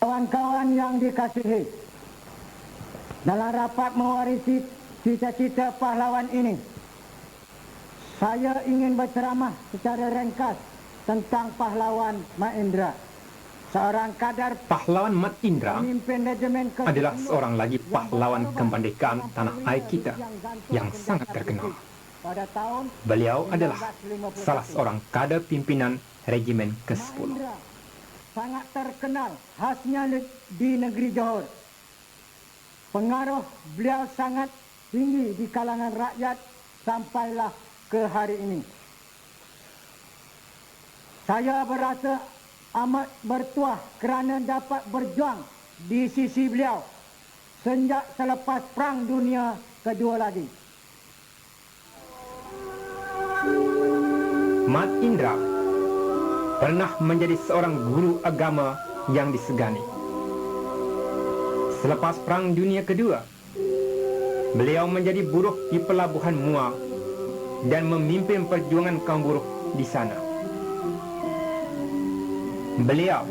Kawan-kawan yang dikasihi, dalam rapat mewarisi cita-cita pahlawan ini, saya ingin berceramah secara ringkas tentang pahlawan Mat Indra. Seorang kader Pahlawan Mat Indra pemimpin regimen ke-10 adalah seorang lagi pahlawan kemerdekaan tanah air kita yang sangat terkenal. pada tahun Beliau adalah 1951. salah seorang kader pimpinan regimen ke-10. Indra sangat terkenal khasnya di negeri Johor. Pengaruh beliau sangat tinggi di kalangan rakyat sampailah ke hari ini. Saya berasa amat bertuah kerana dapat berjuang di sisi beliau sejak selepas Perang Dunia Kedua lagi. Mat Indra pernah menjadi seorang guru agama yang disegani. Selepas Perang Dunia Kedua, beliau menjadi buruh di Pelabuhan Muar dan memimpin perjuangan kaum buruh di sana. Beliau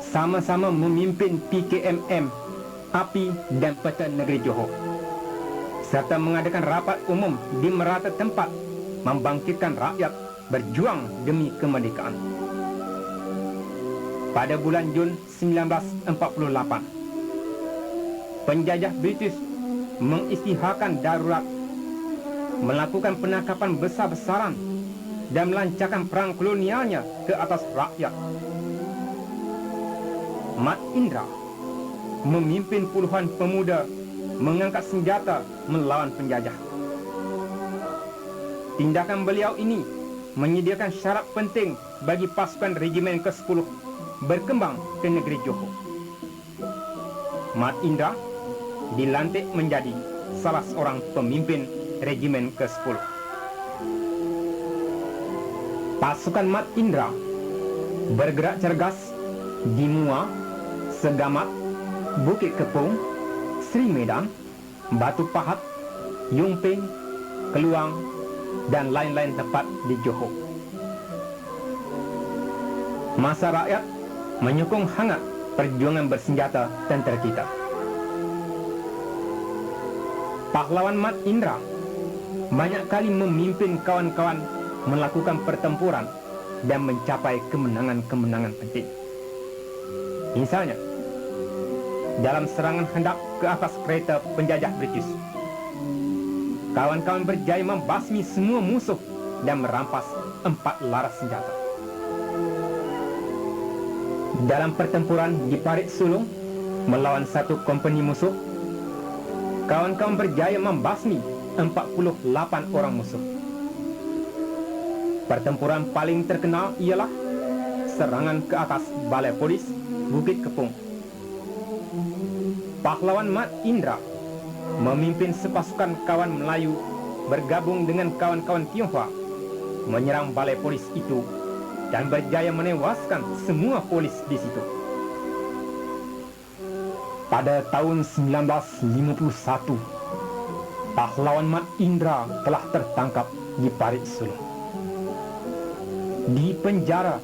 sama-sama memimpin PKMM, API dan Peta Negeri Johor, serta mengadakan rapat umum di merata tempat membangkitkan rakyat berjuang demi kemerdekaan. Pada bulan Jun 1948, penjajah British mengisytiharkan darurat, melakukan penangkapan besar-besaran dan melancarkan perang kolonialnya ke atas rakyat. Mat Indra memimpin puluhan pemuda mengangkat senjata melawan penjajah. Tindakan beliau ini menyediakan syarat penting bagi pasukan regimen ke-10 berkembang ke negeri Johor. Mat Indra dilantik menjadi salah seorang pemimpin regimen ke-10. Pasukan Mat Indra bergerak cergas di Muar, Segamat, Bukit Kepung, Sri Medan, Batu Pahat, Yung Ping, Keluang dan lain-lain tempat di Johor. Masa rakyat menyokong hangat perjuangan bersenjata tentera kita. Pahlawan Mat Indra banyak kali memimpin kawan-kawan melakukan pertempuran dan mencapai kemenangan-kemenangan penting. Misalnya, dalam serangan hendak ke atas kereta penjajah British, kawan-kawan berjaya membasmi semua musuh dan merampas 4 laras senjata. Dalam pertempuran di Parit Sulung melawan satu kompeni musuh, kawan-kawan berjaya membasmi 48 orang musuh. Pertempuran paling terkenal ialah serangan ke atas Balai Polis Bukit Kepung. Pahlawan Mat Indra memimpin sepasukan kawan Melayu bergabung dengan kawan-kawan Tionghoa menyerang balai polis itu dan berjaya menewaskan semua polis di situ. Pada tahun 1951, pahlawan Mat Indra telah tertangkap di Parit Sulung. Di penjara,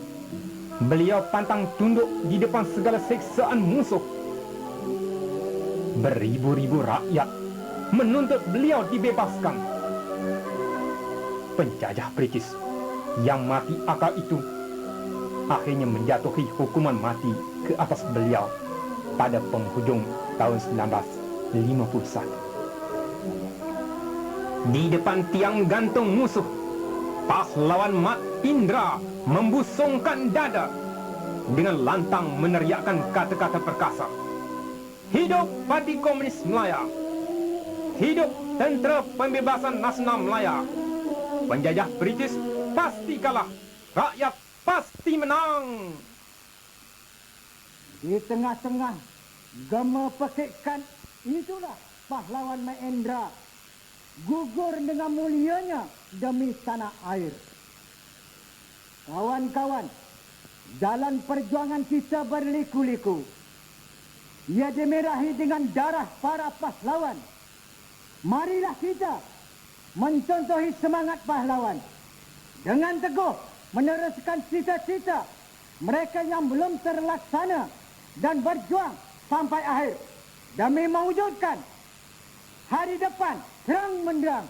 beliau pantang tunduk di depan segala siksaan musuh. Beribu-ribu rakyat menuntut beliau dibebaskan. Penjajah British yang mati akal itu akhirnya menjatuhi hukuman mati ke atas beliau pada penghujung tahun 1951. Di depan tiang gantung musuh, pahlawan Mat Indra membusungkan dada dengan lantang meneriakkan kata-kata perkasa. Hidup Parti Komunis Melaya! Hidup Tentera Pembebasan Nasional Melaya! Penjajah British pasti kalah, rakyat pasti menang. Di tengah-tengah gema pekikan itulah pahlawan Mat Indra gugur dengan mulianya demi tanah air. Kawan-kawan, jalan perjuangan kita berliku-liku. Ia dimerahi dengan darah para pahlawan. Marilah kita mencontohi semangat pahlawan dengan teguh meneruskan cita-cita mereka yang belum terlaksana dan berjuang sampai akhir demi mewujudkan hari depan terang menderang.